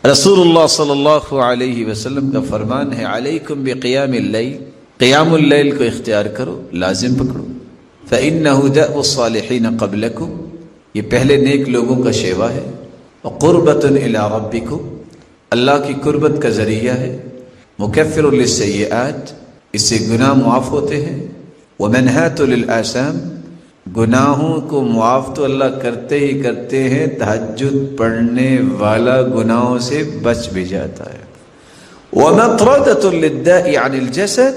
رسول اللہ صلی اللہ علیہ وسلم کا فرمان ہے علیکم بقیام اللیل، قیام اللیل کو اختیار کرو، لازم پکڑو۔ فإنہ دأب الصالحین قبلکم، یہ پہلے نیک لوگوں کا شیوا ہے۔ وقربۃ الی ربکم، اللہ کی قربت کا ذریعہ ہے۔ مکفر للسیئات، اس سے گناہ معاف ہوتے ہیں۔ ومنہاۃ للآثام، گناہوں کو معاف تو اللہ کرتے ہی کرتے ہیں، تہجد پڑھنے والا گناہوں سے بچ بھی جاتا ہے۔ ومطردۃ للداء عن الجسد،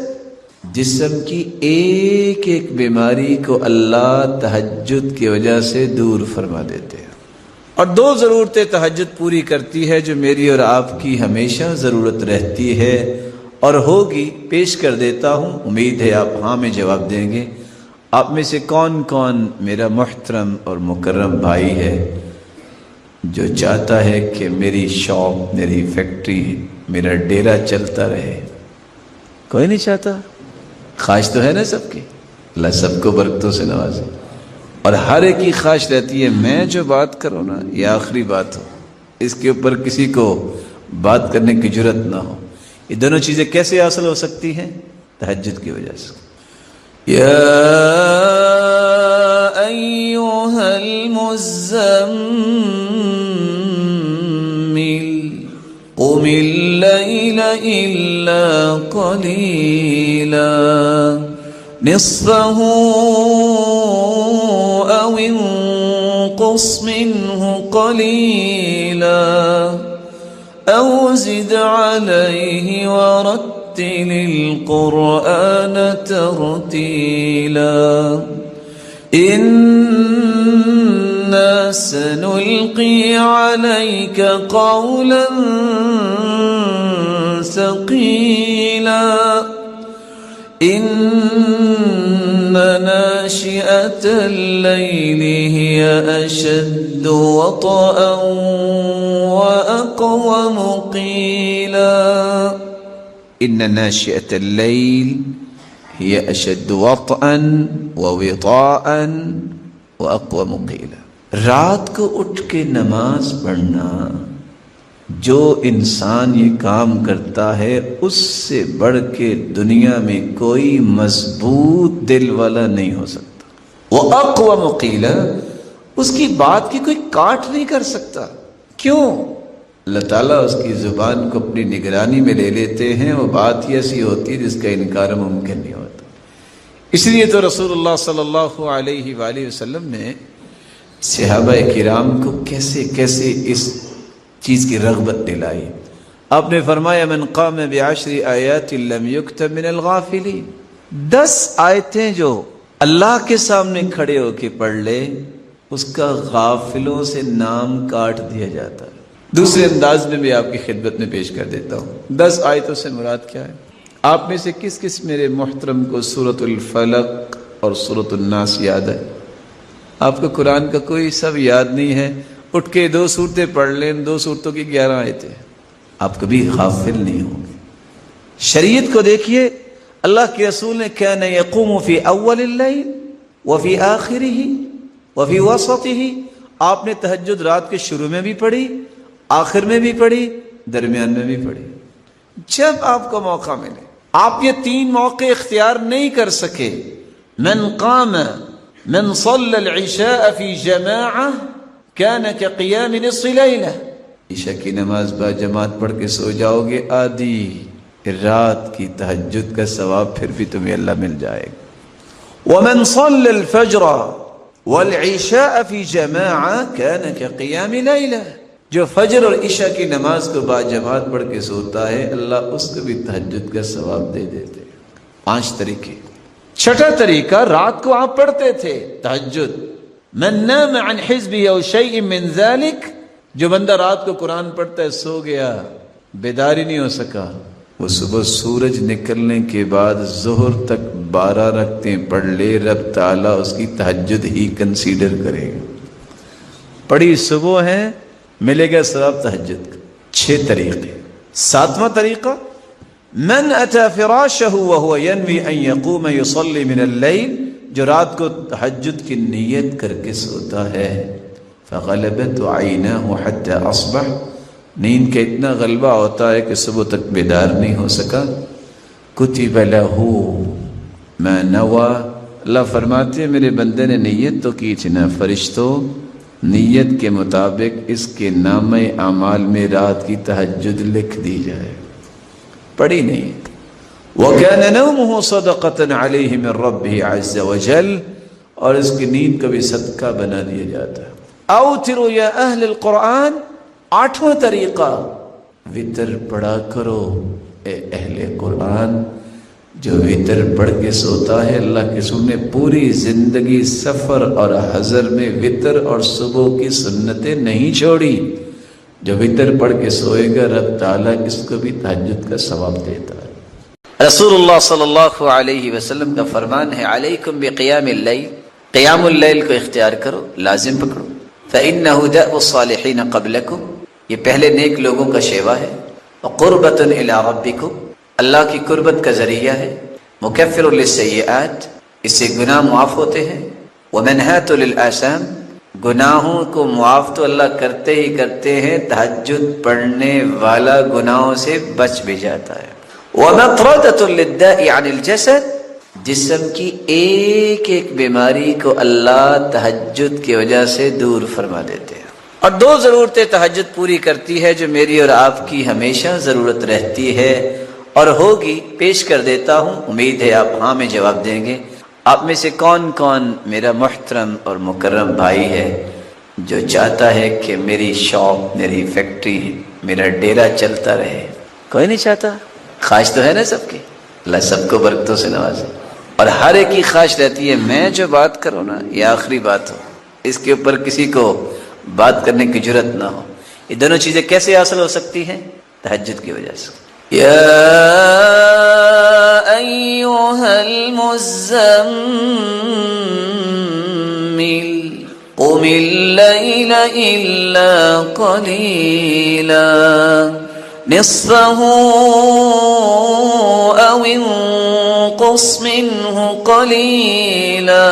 جسم کی ایک ایک بیماری کو اللہ تہجد کی وجہ سے دور فرما دیتے ہیں۔ اور دو ضرورتیں تہجد پوری کرتی ہے جو میری اور آپ کی ہمیشہ ضرورت رہتی ہے اور ہوگی، پیش کر دیتا ہوں، امید ہے آپ ہاں میں جواب دیں گے۔ آپ میں سے کون کون میرا محترم اور مکرم بھائی ہے جو چاہتا ہے کہ میری شاپ، میری فیکٹری، میرا ڈیرا چلتا رہے؟ کوئی نہیں چاہتا؟ خواہش تو ہے نا سب کی، اللہ سب کو برکتوں سے نوازے۔ اور ہر ایک کی خواہش رہتی ہے میں جو بات کروں نا یہ آخری بات ہو، اس کے اوپر کسی کو بات کرنے کی جرت نہ ہو۔ یہ دونوں چیزیں کیسے حاصل ہو سکتی ہیں؟ تہجد کی وجہ سے۔ یا ایھا المزمل قم اللیل الا قلیلا نصفہ او انقص منہ قلیلا او زد علیہ ورتل القرآن ترتیلا انا سنلقی علیک قولا ثقیلا ان ناشئة الليل هي أشد وطئا وأقوم قيلا إن ناشئة الليل هي أشد وطئا ووطاء وأقوم قيلا۔ رات کو اٹھ کے نماز پڑھنا، جو انسان یہ کام کرتا ہے اس سے بڑھ کے دنیا میں کوئی مضبوط دل والا نہیں ہو سکتا۔ وَأَقْوَمُ قِيلًا، اس کی بات کی کوئی کاٹ نہیں کر سکتا۔ کیوں؟ اللہ تعالیٰ اس کی زبان کو اپنی نگرانی میں لے لیتے ہیں، وہ بات ہی ایسی ہوتی ہے جس کا انکار ممکن نہیں ہوتا۔ اس لیے تو رسول اللہ صلی اللہ علیہ وآلہ وسلم نے صحابہ کرام کو کیسے کیسے اس چیز کی رغبت دلائی۔ آپ نے فرمایا من قام بعشر آیات لم یکتب من الغافلین، 10 آیتیں جو اللہ کے سامنے کھڑے ہو کے پڑھ لے اس کا غافلوں سے نام کاٹ دیا جاتا ہے۔ دوسرے انداز میں بھی آپ کی خدمت میں پیش کر دیتا ہوں۔ 10 آیتوں سے مراد کیا ہے؟ آپ میں سے کس کس میرے محترم کو سورۃ الفلق اور سورۃ الناس یاد ہے؟ آپ کو قرآن کا کوئی سب یاد نہیں ہے؟ اٹھ کے 2 صورتیں پڑھ لیں، 2 صورتوں کی 11 آیتیں، آپ کبھی غافل نہیں ہوں گے۔ شریعت کو دیکھیے، اللہ کے رسول نے کان یقوم فی اول اللیل وفی آخرہ وفی وسطہ، آپ نے تہجد رات کے شروع میں بھی پڑھی، آخر میں بھی پڑھی، درمیان میں بھی پڑھی، جب آپ کو موقع ملے۔ آپ یہ 3 موقع اختیار نہیں کر سکے۔ من قام من صلی العشاء فی جماعہ کان کقیام نصف لیلہ، عشاء کی نماز با جماعت پڑھ کے سو جاؤ گے آدھی رات کی تہجد کا ثواب پھر بھی تمہیں اللہ مل جائے گا۔ ومن صلی الفجر والعشاء فی جماعہ کان کقیام لیلہ، جو فجر اور عشاء کی نماز کو با جماعت پڑھ کے سوتا ہے اللہ اس کو بھی تہجد کا ثواب دے دیتے ہیں۔ 5 طریقے۔ چھٹا طریقہ، رات کو آپ پڑھتے تھے تہجد۔ من نام عن حزبه او شيء من ذلك، جو بندہ رات کو قرآن پڑھتا ہے سو گیا، بیدار ہی نہیں ہو سکا، وہ صبح سورج نکلنے کے بعد ظہر تک 12 رکعتیں پڑھ لے، رب تعالیٰ اس کی تہجد ہی کنسیڈر کرے گا۔ پڑھی صبح ہے، ملے گا ثواب تہجد کا۔ 6 طریقے۔ 7واں طریقہ، من اتى فراشه وهو ينوي ان يقوم يصلي من الليل، جو رات کو تہجد کی نیت کر کے سوتا ہے، فغلبت عیناہ حتی اصبح، نیند کا اتنا غلبہ ہوتا ہے کہ صبح تک بیدار نہیں ہو سکا. کتب لہ ما نوی، اللہ فرماتے ہیں میرے بندے نے نیت تو کی تھی نا، فرشتوں نیت کے مطابق اس کے نامہ اعمال میں رات کی تہجد لکھ دی جائے. پڑھی نہیں. وَكَانَ نَوْمُهُ صَدَقَةً عَلَيْهِ مِنْ رَبِّهِ عَزَّ وَجَلَّ، اور اس کی نیند کا بھی صدقہ بنا دیا جاتا ہے. اوتروا یا اہل القرآن، 8واں طریقہ، وتر پڑھا کرو اے اہل قرآن. جو وتر پڑھ کے سوتا ہے، اللہ کے رسول نے پوری زندگی سفر اور حضر میں وتر اور صبح کی سنتیں نہیں چھوڑی. جو وتر پڑھ کے سوئے گا رب تعالیٰ اس کو بھی تہجد کا ثواب دیتا ہے. رسول اللہ صلی اللہ علیہ وسلم کا فرمان ہے علیکم بقیام اللیل، قیام اللیل کو اختیار کرو، لازم پکڑو. فإنہ دأب الصالحین قبلکم، یہ پہلے نیک لوگوں کا شیوا ہے. وقربۃ الی ربکم، اللہ کی قربت کا ذریعہ ہے. مکفر للسیئات، اس سے گناہ معاف ہوتے ہیں. ومنہات للآثام، گناہوں کو معاف تو اللہ کرتے ہی کرتے ہیں، تہجد پڑھنے والا گناہوں سے بچ بھی جاتا ہے. ومطردۃ للداء عن الجسد، جسم کی ایک ایک بیماری کو اللہ تہجد کی وجہ سے دور فرما دیتے ہیں. اور 2 ضرورتیں تہجد پوری کرتی ہے جو میری اور آپ کی ہمیشہ ضرورت رہتی ہے اور ہوگی. پیش کر دیتا ہوں، امید ہے آپ ہاں میں جواب دیں گے. آپ میں سے کون کون میرا محترم اور مکرم بھائی ہے جو چاہتا ہے کہ میری شاپ، میری فیکٹری، میرا ڈیرا چلتا رہے؟ کوئی نہیں چاہتا. خواہش تو ہے نا سب کی. اللہ سب کو برکتوں سے نوازے. اور ہر ایک کی خواہش رہتی ہے میں جو بات کروں نا یہ آخری بات ہو، اس کے اوپر کسی کو بات کرنے کی جرت نہ ہو. یہ دونوں چیزیں کیسے حاصل ہو سکتی ہیں؟ تہجد کی وجہ سے. یا ایھا المزمل قم اللیل الا قلیلا نصفه او انقص منه قلیلا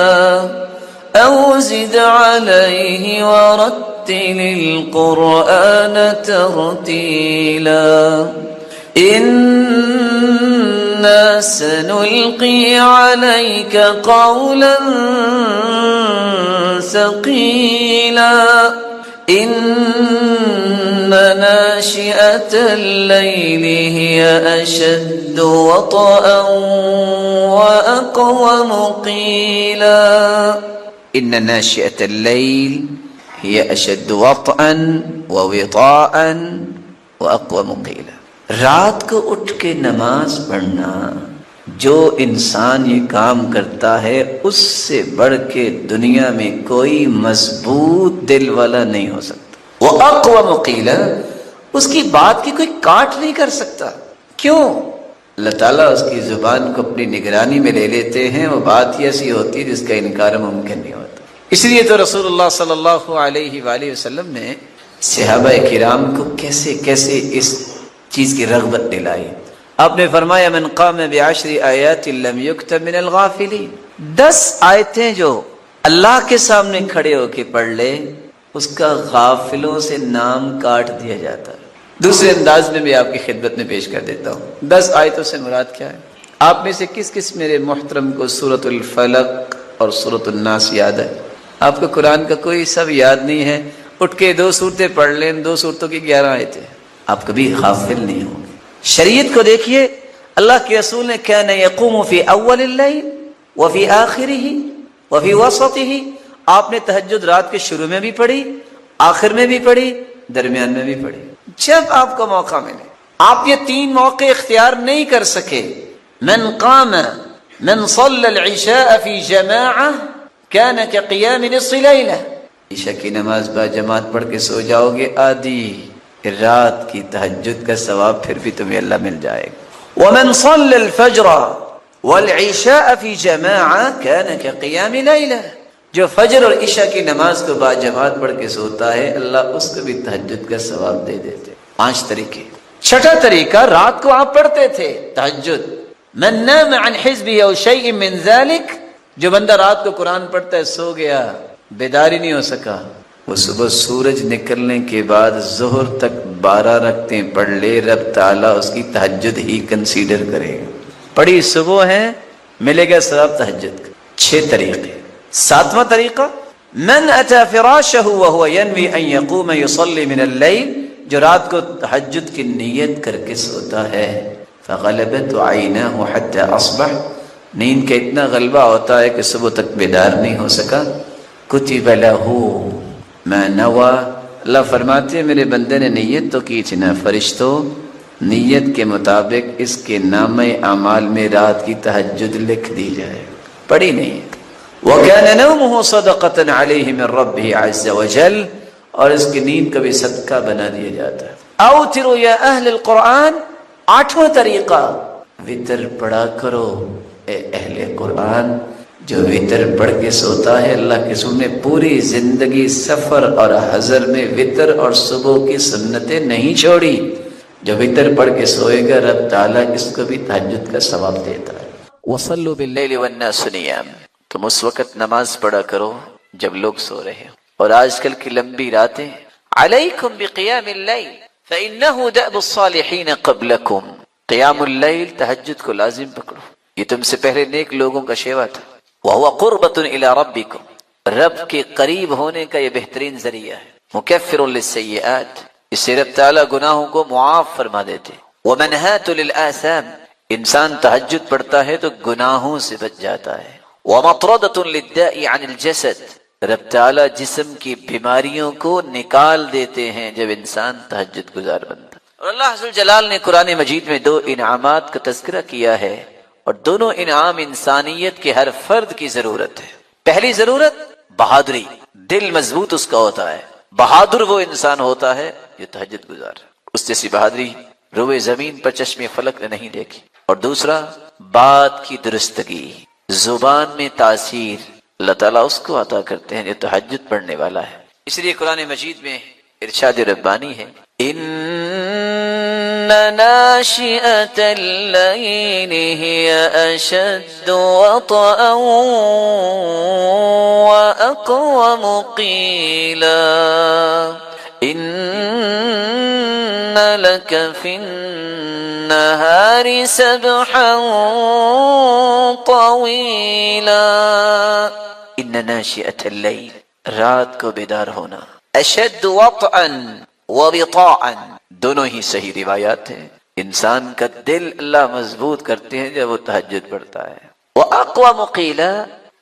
او زد علیہ ورتل القرآن ترتیلا إنا سنلقي عليك قولا ثقيلا إن ناشئة الليل هي أشد وطئا وأقوم قيلا. إن ناشئة الليل هي أشد وطئا ووطاء وأقوم قيلا. رات کو اٹھ کے نماز پڑھنا، جو انسان یہ کام کرتا ہے اس سے بڑھ کے دنیا میں کوئی مضبوط دل والا نہیں ہو سکتا. وہ اقوم قیلا، اس کی بات کی کوئی کاٹ نہیں کر سکتا. کیوں؟ اللہ تعالیٰ اس کی زبان کو اپنی نگرانی میں لے لیتے ہیں. وہ بات ہی ایسی ہوتی ہے جس کا انکار ممکن نہیں ہوتا. اس لیے تو رسول اللہ صلی اللہ علیہ وآلہ وسلم نے صحابہ کرام کو کیسے کیسے اس چیز کی رغبت دلائی. آپ نے فرمایا من قام بعشر آیات لم یکتب من الغافلین، 10 آیتیں جو اللہ کے سامنے کھڑے ہو کے پڑھ لے اس کا غافلوں سے نام کاٹ دیا جاتا ہے. دوسرے انداز میں بھی آپ کی خدمت میں پیش کر دیتا ہوں. 10 آیتوں سے مراد کیا ہے؟ آپ میں سے کس کس میرے محترم کو سورۃ الفلق اور سورۃ الناس یاد ہے؟ آپ کو قرآن کا کوئی سب یاد نہیں ہے؟ اٹھ کے 2 صورتیں پڑھ لیں، 2 صورتوں کی 11 آیتیں. آپ کبھی غافل نہیں ہوں گے. شریعت کو دیکھیے، اللہ کے رسول نے کان یقوم فی اول اللیل وفی آخرہ وفی وسطہ، آپ نے تہجد رات کے شروع میں بھی پڑھی، آخر میں بھی پڑھی، درمیان میں بھی پڑھی. جب آپ کو موقع ملے. آپ یہ 3 موقع اختیار نہیں کر سکے. من قام من صلی العشاء فی جماعہ کان کقیام نصف لیلہ، عشاء کی نماز با جماعت پڑھ کے سو جاؤ گے آدھی رات کی تہجد کا ثواب پھر بھی تمہیں اللہ مل جائے گا. ومن صلی الفجر والعشاء فی جماعہ کان کقیام لیلہ، جو فجر اور عشاء کی نماز کو با جماعت پڑھ کے سوتا ہے اللہ اس کو بھی تہجد کا ثواب دے دیتے. 5 طریقے. 6واں طریقہ، رات کو آپ پڑھتے تھے تہجد. من نام عن حزبه او شیء من ذلك، جو بندہ رات کو قرآن پڑھتا ہے سو گیا، بیداری نہیں ہو سکا، وہ صبح سورج نکلنے کے بعد ظہر تک 12 رکعتیں پڑھ لے، رب تعالیٰ اس کی تہجد ہی کنسیڈر کرے گا۔ پڑھی صبح ہے، ملے گا ثواب تہجد کا۔ 6 طریقے۔ 7واں طریقہ، من اتی فراشہ وهو ينوی ان یقوم یصلی من اللیل، جو رات کو تہجد کی نیت کر کے سوتا ہے، فغلبت عیناہ حتی اصبح، نیند کا اتنا غلبہ ہوتا ہے کہ صبح تک بیدار نہیں ہو سکا، کتب لہ ما نوی، اللہ فرماتے ہیں میرے بندے نے نیت تو کی تھی نا، فرشتوں نیت کے مطابق اس کے نامہ اعمال میں رات کی تہجد لکھ دی جائے، پڑھی نہیں ہے۔ وَكَانَ نَوْمُهُ صَدَقَةً عَلَيْهِ مِنْ رَبِّهِ عَزَّ وَجَلَّ، اور اس کی نیند کا بھی صدقہ بنا دیا جاتا ہے۔ اوتروا یا اہل القرآن، 8واں طریقہ، وتر پڑھا کرو اے اہل قرآن۔ جو وتر پڑھ کے سوتا ہے، اللہ کے رسول نے پوری زندگی سفر اور حضر میں وتر اور صبح کی سنتیں نہیں چھوڑی۔ جو وتر پڑھ کے سوئے گا، رب تعالیٰ اس کو بھی تہجد کا ثواب دیتا ہے۔ وَصَلُّوا بِاللَّيْلِ وَالنَّاسُ نِيَامٌ، تم اس وقت نماز پڑھا کرو جب لوگ سو رہے ہو۔ اور آج کل کی لمبی راتیں، علیکم بقیام اللیل فإنہ دأب الصالحین قبلکم، قیام اللیل تہجد کو لازم پکڑو، یہ تم سے پہلے نیک لوگوں کا شیوا تھا۔ وَهُوَ قُرْبَةٌ إِلَىٰ رَبِّكُمْ، رب کے قریب ہونے کا یہ بہترین ذریعہ ہے۔ مُكَفِّرٌ لِلسَّيِّئَاتِ، اس سے رب تعالیٰ گناہوں کو معاف فرما دیتے۔ وَمَنْهَاتٌ لِلْآثَامِ، انسان تہجد پڑھتا ہے تو گناہوں سے بچ جاتا ہے۔ وَمَطْرَدَةٌ لِلدَّاءِ عَنِ الْجَسَدِ، رب تعالیٰ جسم کی بیماریوں کو نکال دیتے ہیں جب انسان تہجد گزار بنتا ہے۔ اور اللہ عز و جلال نے قرآن مجید میں 2 انعامات کا تذکرہ کیا ہے، اور دونوں انعام انسانیت کے ہر فرد کی ضرورت ہے۔ پہلی ضرورت بہادری، دل مضبوط اس کا ہوتا ہے، بہادر وہ انسان ہوتا ہے جو تہجد گزار، اس جیسی بہادری روئے زمین پر چشم فلک نے نہیں دیکھی۔ اور دوسرا بات کی درستگی، زبان میں تاثیر، اللہ تعالیٰ اس کو عطا کرتے ہیں جو تہجد پڑھنے والا ہے۔ اس لیے قرآن مجید میں ارشاد ربانی ہے، إن ناشئة الليل هي أشد وطئا وأقوم قيلا إن لك في النهار سبحا طويلا۔ إن ناشئة الليل، رات کو بیدار ہونا، أشد وطئا وبطاءً، دونوں ہی صحیح روایات ہیں۔ انسان کا دل اللہ مضبوط کرتے ہیں جب وہ تہجد پڑھتا ہے۔ وَأَقْوَمُ قِيلًا،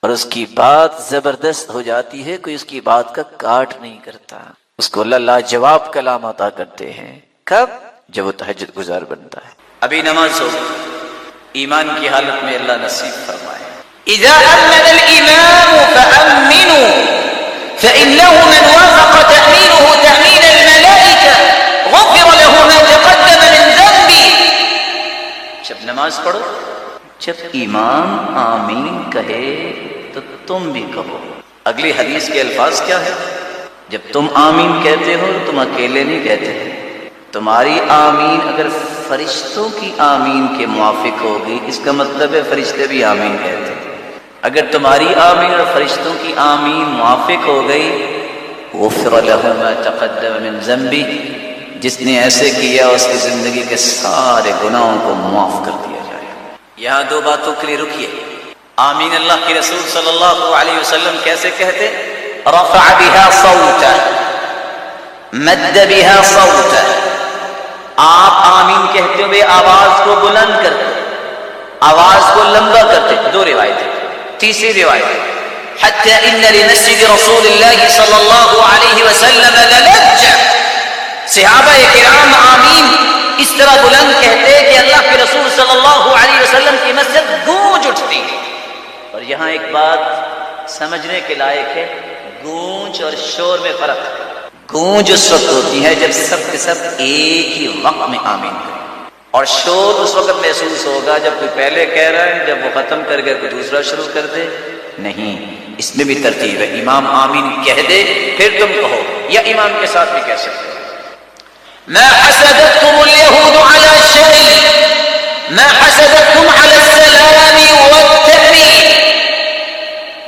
اور اس کی بات زبردست ہو جاتی ہے، کوئی اس کی بات کا کاٹ نہیں کرتا، اس کو اللہ لاجواب کلام عطا کرتے ہیں۔ کب؟ جب وہ تہجد گزار بنتا ہے۔ ابھی نماز ہو، ایمان کی حالت میں اللہ نصیب فرمائے۔ اذا أمن الإمام فأمنوا فإنه من وافق تأمينه تأمين الملائكة غفر له ما تقدم من ذنبه۔ جب نماز پڑھو، جب امام آمین کہے تو تم بھی کہو۔ اگلی حدیث کے الفاظ کیا ہے؟ جب تم آمین کہتے ہو تم اکیلے نہیں کہتے، تمہاری آمین اگر فرشتوں کی آمین کے موافق ہوگی، اس کا مطلب ہے فرشتے بھی آمین کہتے ہیں۔ اگر تمہاری آمین اور فرشتوں کی آمین موافق ہو گئی، غفر له ما تقدم من ذنبی، جس نے ایسے کیا اس کی زندگی کے سارے گناہوں کو معاف کر دیا جائے۔ یہاں 2 باتوں کے لیے رکیے۔ آمین اللہ کے رسول صلی اللہ علیہ وسلم کیسے کہتے؟ رفع بها صوتا، مد بها صوتا، آپ آمین کہتے ہوئے آواز کو بلند کرتے، آواز کو لمبا کرتے۔ 2 روایتیں۔ تیسری روایت، حتی ان لمسجد رسول اللہ صلی اللہ علیہ وسلم للجہ، صحابہ کرام آمین اس طرح بلند کہتے کہ اللہ کے رسول صلی اللہ علیہ وسلم کی مسجد گونج اٹھتی۔ اور یہاں ایک بات سمجھنے کے لائق ہے، گونج اور شور میں فرق ہے۔ گونج اس وقت ہوتی ہے جب سب کے سب ایک ہی وقت میں آمین کریں، اور شور اس وقت محسوس ہوگا جب کوئی پہلے کہہ رہا ہے، جب وہ ختم کر کے کوئی دوسرا شروع کر دے۔ نہیں، اس میں بھی ترتیب ہے، امام آمین کہہ دے پھر تم کہو، یا امام کے ساتھ بھی کہہ سکتے ہو۔ ما حسدتكم اليهود على شيء ما حسدتكم على السلام والتأمين،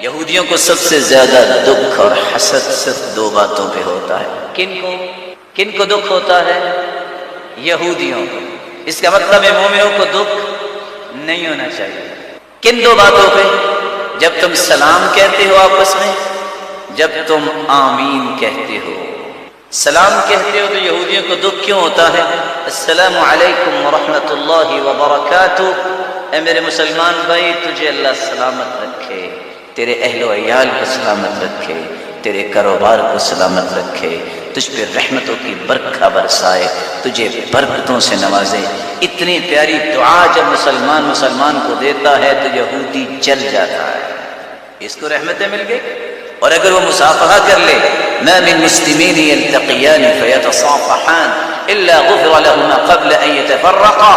یہودیوں کو سب سے زیادہ دکھ اور حسد صرف دو باتوں پہ ہوتا ہے. کن کو دکھ ہوتا ہے؟ یہودیوں کو. اس کا مطلب ہے مومنوں کو دکھ نہیں ہونا چاہیے. کن دو باتوں پہ؟ جب تم سلام کہتے ہو آپس میں، جب تم آمین کہتے ہو. سلام کہتے ہو تو یہودیوں کو دکھ کیوں ہوتا ہے؟ السلام علیکم ورحمۃ اللہ وبرکاتہ. اے میرے مسلمان بھائی، تجھے اللہ سلامت رکھے، تیرے اہل و عیال کو سلامت رکھے، تیرے کاروبار کو سلامت رکھے، تجھ پہ رحمتوں کی برکھا برسائے، تجھے برکتوں سے نوازے. اتنی پیاری دعا جب مسلمان کو دیتا ہے تو یہودی جل جاتا ہے. اس کو رحمتیں مل گئی. اور اگر وہ مصافحہ کر لے، ما من مسلمین یلتقیان فیتصافحان الا غفر لهما قبل ان یتفرقا.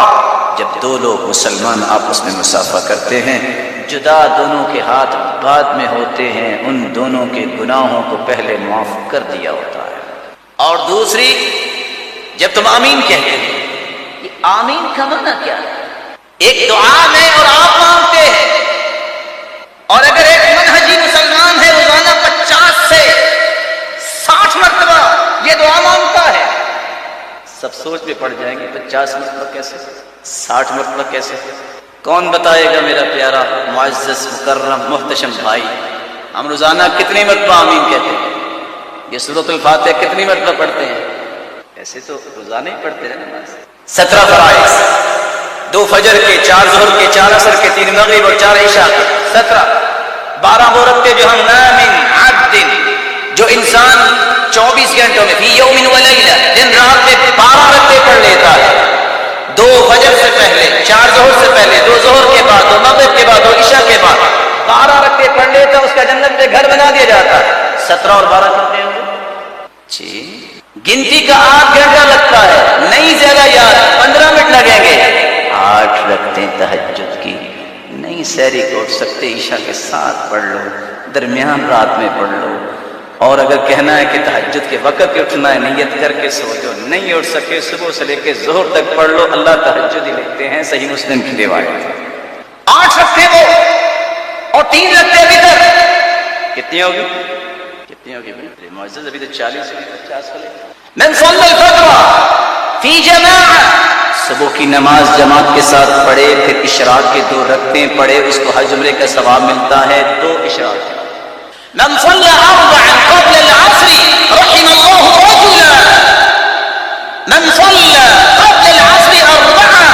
جب دو لوگ مسلمان آپس میں مصافحہ کرتے ہیں، جدا دونوں کے ہاتھ بعد میں ہوتے ہیں، ان دونوں کے گناہوں کو پہلے معاف کر دیا ہوتا ہے. اور دوسری، جب تم آمین کہتے ہو، یہ آمین کا معنی کیا ہے؟ ایک دعا میں اور آپ مانگتے ہیں، اور اگر ایک منہجی مسلمان ہے روزانہ 50 سے 60 مرتبہ یہ دعا مانگتا ہے، سب سوچ میں پڑ جائیں گے 50 مرتبہ کیسے، 60 مرتبہ کیسے؟ کون بتائے گا میرا پیارا معزز مکرم محتشم بھائی؟ ہم روزانہ کتنی مرتبہ آمین کہتے ہیں؟ یہ سورۃ الفاتحہ کتنی مرتبہ پڑھتے ہیں؟ ایسے تو روزانہ ہی پڑھتے ہیں نماز. 17 فرائض، 2 فجر کے، 4 ظہر کے، 4 عصر کے، 3 مغرب اور 4 عشاء کے، 17. 12 وہ رکھتے جو ہم نامن عبد، جو انسان 24 گھنٹوں میں، فی یوم و لیلہ، دن رات میں 12 رکعتیں پڑھ لیتا ہے. 2 فجر سے پہلے، 4 ظہر سے پہلے، 2 ظہر کے بعد، 2 مغرب کے بعد، 2 عشاء کے بعد 12 رکعتیں پڑھ لیتا، اس کا جنت میں گھر بنا دیا جاتا ہے. 17 اور 12 کرتے ہیں جی. گنتی کا 8 گھنٹہ لگتا ہے، نہیں زیادہ یاد، 15 منٹ لگیں گے. 8 رکعتیں تہجد کی، نہیں سحری کو اٹھ سکتے، عشاء کے ساتھ پڑھ لو، درمیان رات میں پڑھ لو. اور اگر کہنا ہے کہ تہجد کے وقت پہ اٹھنا ہے، نیت کر کے سو جو، نہیں اٹھ سکے صبح سے لے کے ظہر تک پڑھ لو، اللہ تہجد ہی لکھتے ہیں. صحیح مسلم کی روایت. 8 رکھتے وہ اور 3 رکھتے وتر. کتنی ہوگی؟ کتنی ہوگی بھائی معزز؟ ابھی تو 40 سے 50 والے. من صلی الفجر فی جماعہ، صبح کی نماز جماعت کے ساتھ پڑھے، پھر اشراق کے 2 رکعتیں پڑھے، اس کو حج عمرے کا ثواب ملتا ہے. 2 اشراق. من صلى 4 قبل العصر رحم الله رجلا. من صلى قبل العصر 4،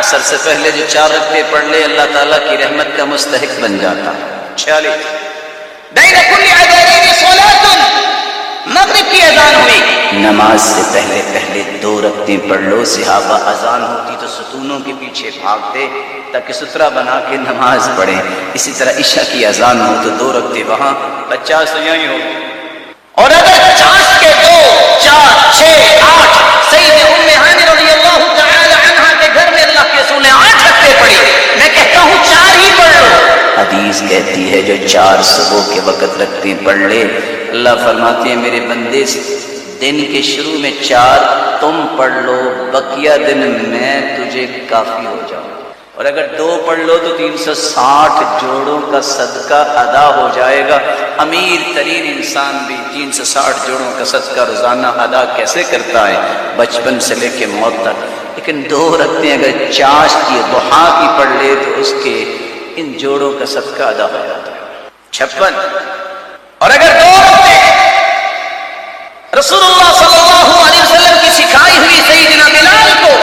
عصر سے پہلے جو 4 رکعتیں پڑھ لے، اللہ تعالیٰ کی رحمت کا مستحق بن جاتا ہے. 46. بین کل اذانین صلاۃ، مغرب کی اذان ہوئی، نماز سے پہلے 2 رکعتیں پڑھ لو. صحابہ اذان ہوتی تو ستونوں کے پیچھے بھاگتے تاکہ سترا بنا کے نماز پڑھیں. اسی طرح عشاء کی اذان ہو تو 2 رکعتیں وہاں، 50 تو یہی ہو. اور اگر 50 کے 2، 4، 6، 8، سید ام ہانی رضی اللہ تعالی عنہا کے گھر میں اللہ کے رسول نے 8 رکعتیں پڑھی. میں کہتا ہوں 4 ہی پڑھ لو. حدیث کہتی ہے جو 4 صبح کے وقت رکعتیں پڑھ لے، اللہ فرماتے ہیں میرے بندے دن کے شروع میں 4 تم پڑھ لو، بقیہ دن میں تجھے کافی ہو جاؤں. اور اگر 2 پڑھ لو تو 360 جوڑوں کا صدقہ ادا ہو جائے گا. امیر ترین انسان بھی 360 جوڑوں کا صدقہ روزانہ ادا کیسے کرتا ہے؟ بچپن سے لے کے موت تک. لیکن 2 رکعتیں اگر چاش کی ضحیٰ کی پڑھ لے تو اس کے ان جوڑوں کا صدقہ ادا ہو جاتا ہے. 56. اور اگر 2 رکعتیں رسول اللہ صلی اللہ علیہ وسلم کی سکھائی ہوئی سیدنا بلال کو،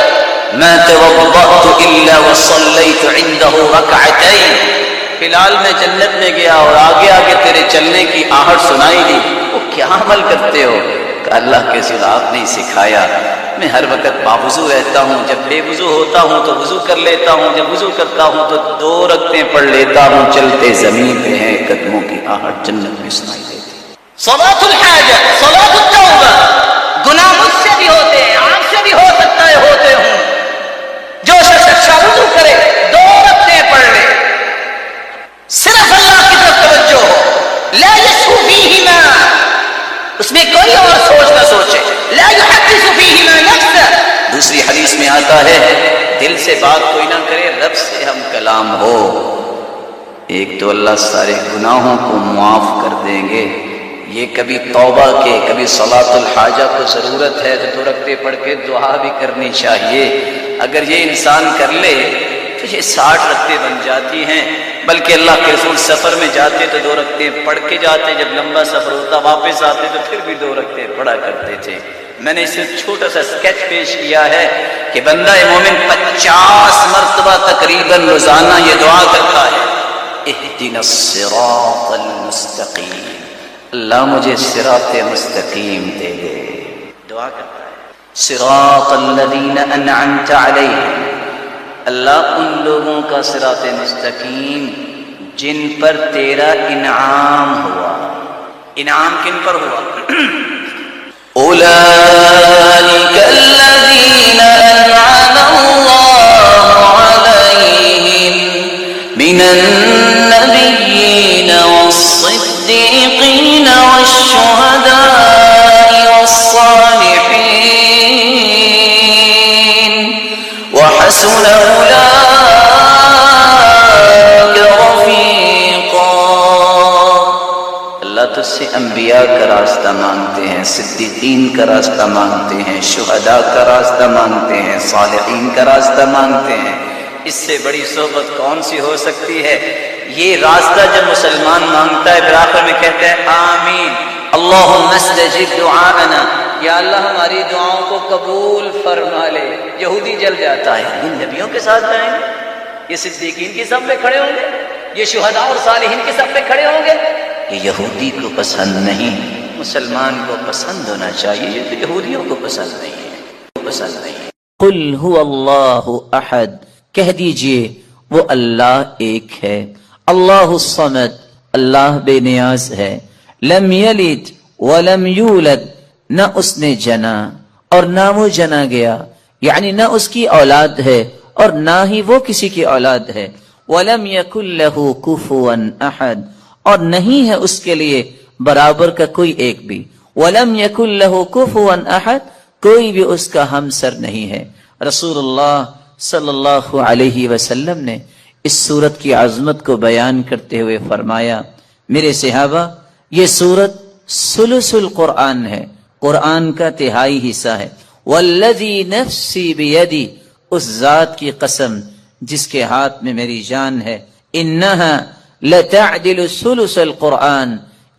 ما توضأت الا وصليت عنده ركعتين، بلال میں جنت میں گیا اور آگے آگے تیرے چلنے کی آہٹ سنائی دی، وہ کیا عمل کرتے ہو؟ کہ اللہ کے رسول آپ نے سکھایا، میں ہر وقت باوضو رہتا ہوں، جب بے وضو ہوتا ہوں تو وضو کر لیتا ہوں، جب وضو کرتا ہوں تو 2 رکعتیں پڑھ لیتا ہوں، چلتے زمین پہ ہیں قدموں کی آہٹ جنت میں سنائی دیتی. صلاۃ الحاجہ، صلاۃ التوبہ، گناہ مجھ سے بھی ہوتے ہیں، آپ سے بھی ہو سکتا ہے ہوتے ہوں. جو شخص اچھا وضو کرے 2 رکعتیں پڑھ لے، صرف اللہ کی طرف توجہ ہو، لا یسہو فیہما، اس میں کوئی اور سوچ نہ سوچے، لا یحدث فیہما نفسہ. دوسری حدیث میں آتا ہے دل سے بات کوئی نہ کرے، رب سے ہم کلام ہو. ایک تو اللہ سارے گناہوں کو معاف کر دیں گے، یہ کبھی توبہ کے کبھی صلاۃ الحاجہ کو ضرورت ہے تو 2 رکعتیں پڑھ کے دعا بھی کرنی چاہیے، اگر یہ انسان کر لے تو یہ 60 رکعتیں بن جاتی ہیں۔ بلکہ اللہ کے رسول سفر میں جاتے تو 2 رکعتیں پڑھ کے جاتے، جب لمبا سفر ہوتا واپس آتے تو پھر بھی 2 رکعتیں پڑھا کرتے تھے۔ میں نے اسے چھوٹا سا اسکیچ پیش کیا ہے کہ بندہ مومن 50 مرتبہ تقریباً روزانہ یہ دعا کرتا ہے، اہدنا الصراط المستقیم، اللہ مجھے صراط مستقیم دے دے، دعا کرتا ہے۔ صراط الذین انعمت علیہم، اللہ ان لوگوں کا صراط مستقیم جن پر تیرا انعام ہوا۔ انعام کن پر ہوا؟ اولئک الذین انعم اللہ علیہم من النبیین والصدیقین والشہداء والصالحین وحسن اولئک رفیقا۔ اللہ تجھ سے انبیاء کا راستہ مانگتے ہیں، صدیقین کا راستہ مانگتے ہیں، شہداء کا راستہ مانگتے ہیں، صالحین کا راستہ مانگتے ہیں۔ اس سے بڑی صحبت کون سی ہو سکتی ہے؟ یہ راستہ جب مسلمان مانگتا ہے پھر آخر میں کہتا ہے آمین، اللہم استجب دعاءنا، یا اللہ ہماری دعاؤں کو قبول فرما لے۔ یہودی جل جاتا ہے، ان نبیوں کے ساتھ جائیں گے، یہ صدیقین کی صف میں کھڑے ہوں گے، یہ شہداء اور صالحین کی صف میں کھڑے ہوں گے۔ یہ یہودی کو پسند نہیں، مسلمان کو پسند ہونا چاہیے، یہ تو یہودیوں کو پسند نہیں ہے، پسند نہیں ہے۔ قل هو اللہ احد، کہہ دیجئے وہ اللہ ایک ہے، اللہ الصمد، اللہ بے نیاز ہے، لم یلد ولم یولد، نہ اس نے جنا اور نہ وہ جنا گیا، یعنی نہ اس کی اولاد ہے اور نہ ہی وہ کسی کی اولاد ہے، ولم یکن لہ کفوا احد، اور نہیں ہے اس کے لیے برابر کا کوئی ایک بھی، ولم یکن لہ کفوا احد، کوئی بھی اس کا ہمسر نہیں ہے۔ رسول اللہ صلی اللہ علیہ وسلم نے اس سورت کی عظمت کو بیان کرتے ہوئے فرمایا، میرے صحابہ یہ سورت ثلث القرآن ہے، قرآن کا تہائی حصہ ہے۔ والذی نفسی بیدی، اس ذات کی قسم جس کے ہاتھ میں میری جان ہے، انہا لتعدل ثلث القرآن،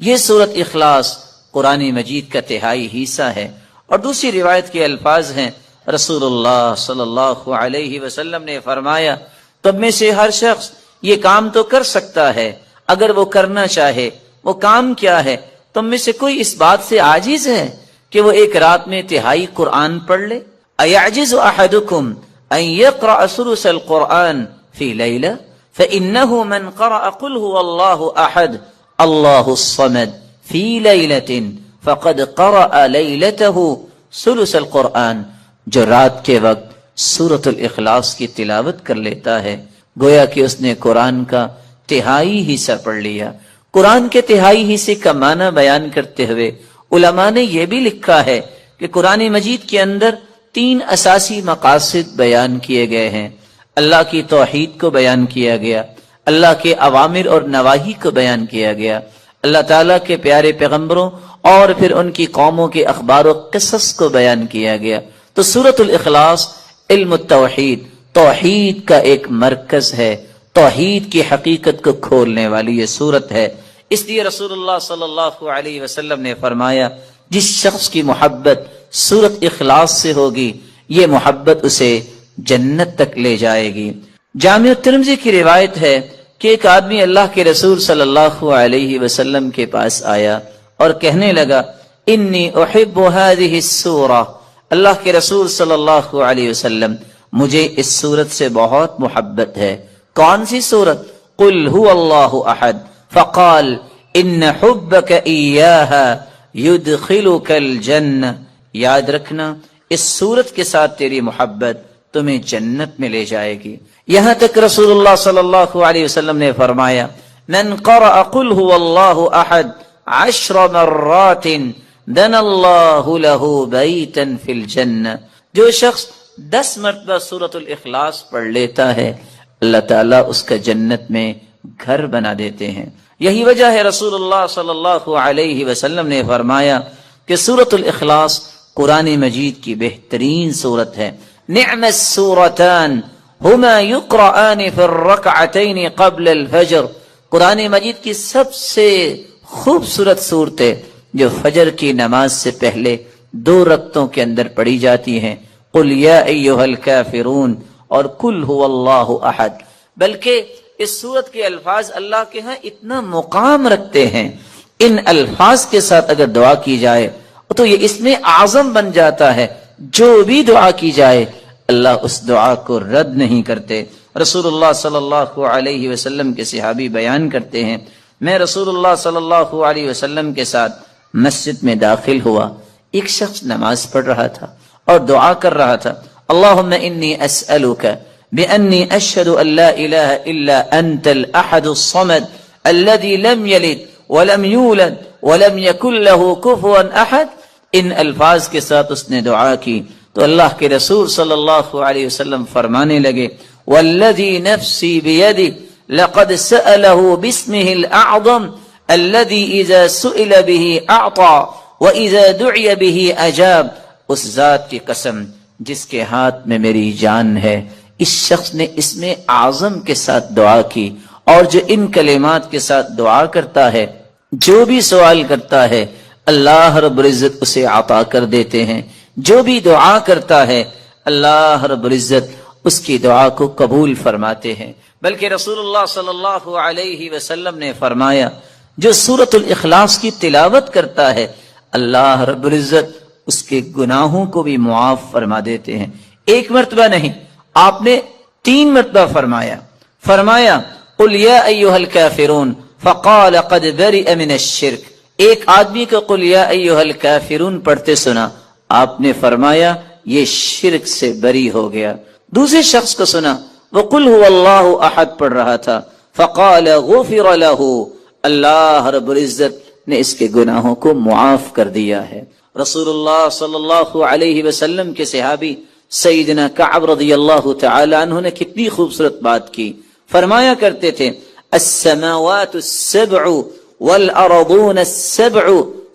یہ سورت اخلاص قرآن مجید کا تہائی حصہ ہے۔ اور دوسری روایت کے الفاظ ہیں، رسول اللہ صلی اللہ علیہ وسلم نے فرمایا، تم میں سے ہر شخص یہ کام تو کر سکتا ہے اگر وہ کرنا چاہے۔ وہ کام کیا ہے؟ تم میں سے کوئی اس بات سے عاجز ہے کہ وہ ایک رات میں تہائی قرآن پڑھ لے؟ ایعجز احدکم ان یقرأ ثلث القرآن فی لیلہ فإنہ من قرأ قل هو اللہ احد اللہ الصمد فی لیلۃ فقد قرأ لیلتہ ثلث القرآن، جو رات کے وقت سورۃ الاخلاص کی تلاوت کر لیتا ہے گویا کہ اس نے قرآن کا تہائی حصہ پڑھ لیا۔ قرآن کے تہائی حصے کا معنی بیان کرتے ہوئے علماء نے یہ بھی لکھا ہے کہ قرآن مجید کے اندر 3 اساسی مقاصد بیان کیے گئے ہیں۔ اللہ کی توحید کو بیان کیا گیا، اللہ کے اوامر اور نواہی کو بیان کیا گیا، اللہ تعالیٰ کے پیارے پیغمبروں اور پھر ان کی قوموں کے اخبار و قصص کو بیان کیا گیا۔ تو سورۃ الاخلاص علم التوحید، توحید کا ایک مرکز ہے، توحید کی حقیقت کو کھولنے والی یہ سورت ہے۔ اس لیے رسول اللہ صلی اللہ علیہ وسلم نے فرمایا، جس شخص کی محبت سورۃ اخلاص سے ہوگی یہ محبت اسے جنت تک لے جائے گی۔ جامع ترمذی کی روایت ہے کہ ایک آدمی اللہ کے رسول صلی اللہ علیہ وسلم کے پاس آیا اور کہنے لگا، انی احب هذه السورہ، اللہ کے رسول صلی اللہ علیہ وسلم مجھے اس سورت سے بہت محبت ہے۔ کون سی سورت؟ قل هو اللہ احد، فقال ان حبک ایاہا یدخلک الجنہ، یاد رکھنا اس سورت کے ساتھ تیری محبت تمہیں جنت میں لے جائے گی۔ یہاں تک رسول اللہ صلی اللہ علیہ وسلم نے فرمایا، من قرأ قل هو اللہ احد 10 مرات دن اللہ لہ بیتا فی الجنہ، جو شخص 10 مرتبہ سورۃ الاخلاص پڑھ لیتا ہے اللہ تعالیٰ اس کا جنت میں گھر بنا دیتے ہیں۔ یہی وجہ ہے رسول اللہ صلی اللہ علیہ وسلم نے فرمایا کہ سورۃ الاخلاص قرآن مجید کی بہترین سورت ہے۔ نعم السورتان ہما یقرآن فی الرکعتین قبل الفجر، قرآن مجید کی سب سے خوبصورت صورتیں جو فجر کی نماز سے پہلے 2 رکعتوں کے اندر پڑھی جاتی ہیں، قل یا ایھا الکافرون اور قل ھو اللہ احد۔ بلکہ اس سورت کے الفاظ اللہ کے ہاں اتنا مقام رکھتے ہیں، ان الفاظ کے ساتھ اگر دعا کی جائے تو یہ اس میں اعظم بن جاتا ہے، جو بھی دعا کی جائے اللہ اس دعا کو رد نہیں کرتے۔ رسول اللہ صلی اللہ علیہ وسلم کے صحابی بیان کرتے ہیں، میں رسول اللہ صلی اللہ علیہ وسلم کے ساتھ مسجد میں داخل ہوا، ایک شخص نماز پڑھ رہا تھا اور دعا کر رہا تھا، اللہم انی اسألک بأنی اشہد ان لا الہ الا انت الاحد الصمد الذي لم یلد ولم یولد ولم یکن له کفوا احد۔ ان الفاظ کے ساتھ اس نے دعا کی تو اللہ کے رسول صلی اللہ علیہ وسلم فرمانے لگے، والذی نفسی بیدہ لقد سألہ باسمہ الاعظم الذي اذا سئل به اعطى واذا دعی به اجاب، اس ذات کی قسم جس کے ہاتھ میں میری جان ہے، اس شخص نے اس میں اعظم کے ساتھ دعا کی، اور جو ان کلمات کے ساتھ دعا کرتا ہے، جو بھی سوال کرتا ہے اللہ رب العزت اسے عطا کر دیتے ہیں، جو بھی دعا کرتا ہے اللہ رب العزت اس کی دعا کو قبول فرماتے ہیں۔ بلکہ رسول اللہ صلی اللہ علیہ وسلم نے فرمایا، جو سورۃ الاخلاص کی تلاوت کرتا ہے اللہ رب العزت اس کے گناہوں کو بھی معاف فرما دیتے ہیں۔ ایک مرتبہ نہیں، آپ نے 3 مرتبہ فرمایا قل یا ایھا الکافرون فقال قد برئ من الشرک۔ ایک آدمی کو قل یا ایھا الکافرون پڑھتے سنا، آپ نے فرمایا یہ شرک سے بری ہو گیا۔ دوسرے شخص کو سنا وہ قل ھو اللہ احد پڑھ رہا تھا، فقال غفر له، اللہ رب العزت نے اس کے گناہوں کو معاف کر دیا ہے۔ رسول اللہ صلی اللہ علیہ وسلم کے صحابی سیدنا کعب رضی اللہ تعالی عنہ نے کتنی خوبصورت بات کی، فرمایا کرتے تھے السماوات السبع والارضون السبع،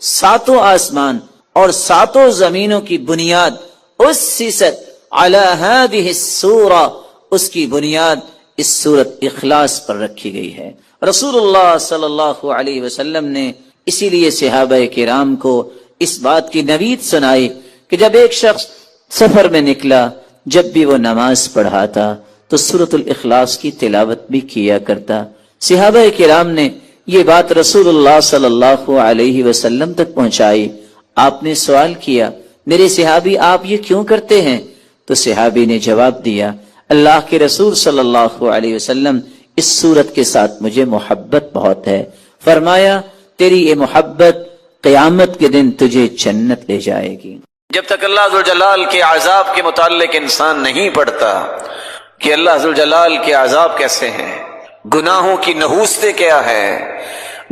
7 آسمان اور 7 زمینوں کی بنیاد اسست علی ہذہ السورہ، اس کی بنیاد اس سورت اخلاص پر رکھی گئی ہے۔ رسول اللہ صلی اللہ علیہ وسلم نے اسی لیے صحابہ کرام کو اس بات کی نوید سنائی کہ جب ایک شخص سفر میں نکلا، جب بھی وہ نماز پڑھاتا تو سورۃ الاخلاص کی تلاوت بھی کیا کرتا۔ صحابہ کرام نے یہ بات رسول اللہ صلی اللہ علیہ وسلم تک پہنچائی۔ آپ نے سوال کیا، میرے صحابی آپ یہ کیوں کرتے ہیں؟ تو صحابی نے جواب دیا، اللہ کے رسول صلی اللہ علیہ وسلم اس سورت کے ساتھ مجھے محبت بہت ہے، فرمایا تیری یہ محبت قیامت کے دن تجھے جنت لے جائے گی۔ جب تک اللہ ذوالجلال کے عذاب کے متعلق انسان نہیں پڑھتا کہ اللہ ذوالجلال کے عذاب کیسے ہیں، گناہوں کی نحوستیں کیا ہے،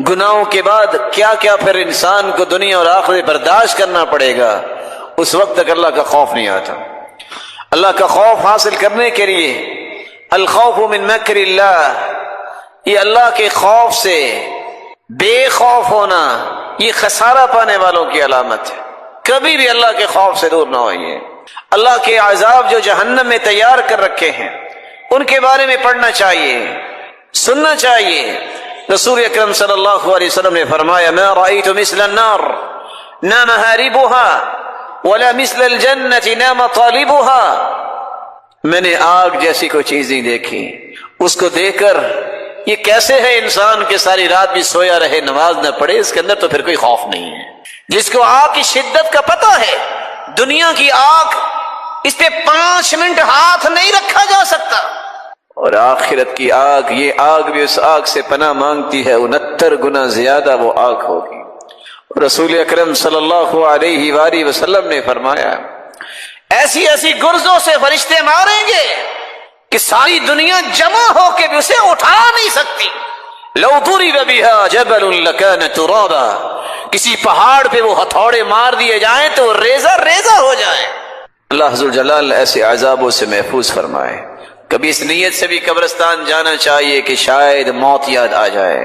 گناہوں کے بعد کیا کیا پھر انسان کو دنیا اور آخرت برداشت کرنا پڑے گا، اس وقت تک اللہ کا خوف نہیں آتا۔ اللہ کا خوف حاصل کرنے کے لیے الخوف من مکر اللہ، یہ اللہ کے خوف سے بے خوف ہونا یہ خسارہ پانے والوں کی علامت ہے۔ کبھی بھی اللہ کے خوف سے دور نہ ہوئیے۔ اللہ کے عذاب جو جہنم میں تیار کر رکھے ہیں ان کے بارے میں پڑھنا چاہیے، سننا چاہیے۔ رسول اکرم صلی اللہ علیہ وسلم نے فرمایا ما رأيت مثل النار نام هاربها ولا مثل الجنة نام طالبها، میں نے آگ جیسی کوئی چیز نہیں دیکھی، اس کو دیکھ کر یہ کیسے ہے انسان کہ ساری رات بھی سویا رہے نماز نہ پڑھے، اس کے اندر تو پھر کوئی خوف نہیں ہے۔ جس کو آگ کی شدت کا پتہ ہے، دنیا کی آگ اس پہ 5 منٹ ہاتھ نہیں رکھا جا سکتا، اور آخرت کی آگ، یہ آگ بھی اس آگ سے پناہ مانگتی ہے، 69 گنا زیادہ وہ آگ ہوگی۔ رسول اکرم صلی اللہ علیہ وآلہ وسلم نے فرمایا ایسی ایسی گرزوں سے فرشتے ماریں گے کہ ساری دنیا جمع ہو کے بھی اسے اٹھا نہیں سکتی۔ لو ضرب بها جبل لكان ترابا، کسی پہاڑ پہ وہ ہتھوڑے مار دیے جائیں تو ریزہ ریزہ ہو جائے۔ اللہ ذوالجلال ایسے عذابوں سے محفوظ فرمائے۔ کبھی اس نیت سے بھی قبرستان جانا چاہیے کہ شاید موت یاد آ جائے،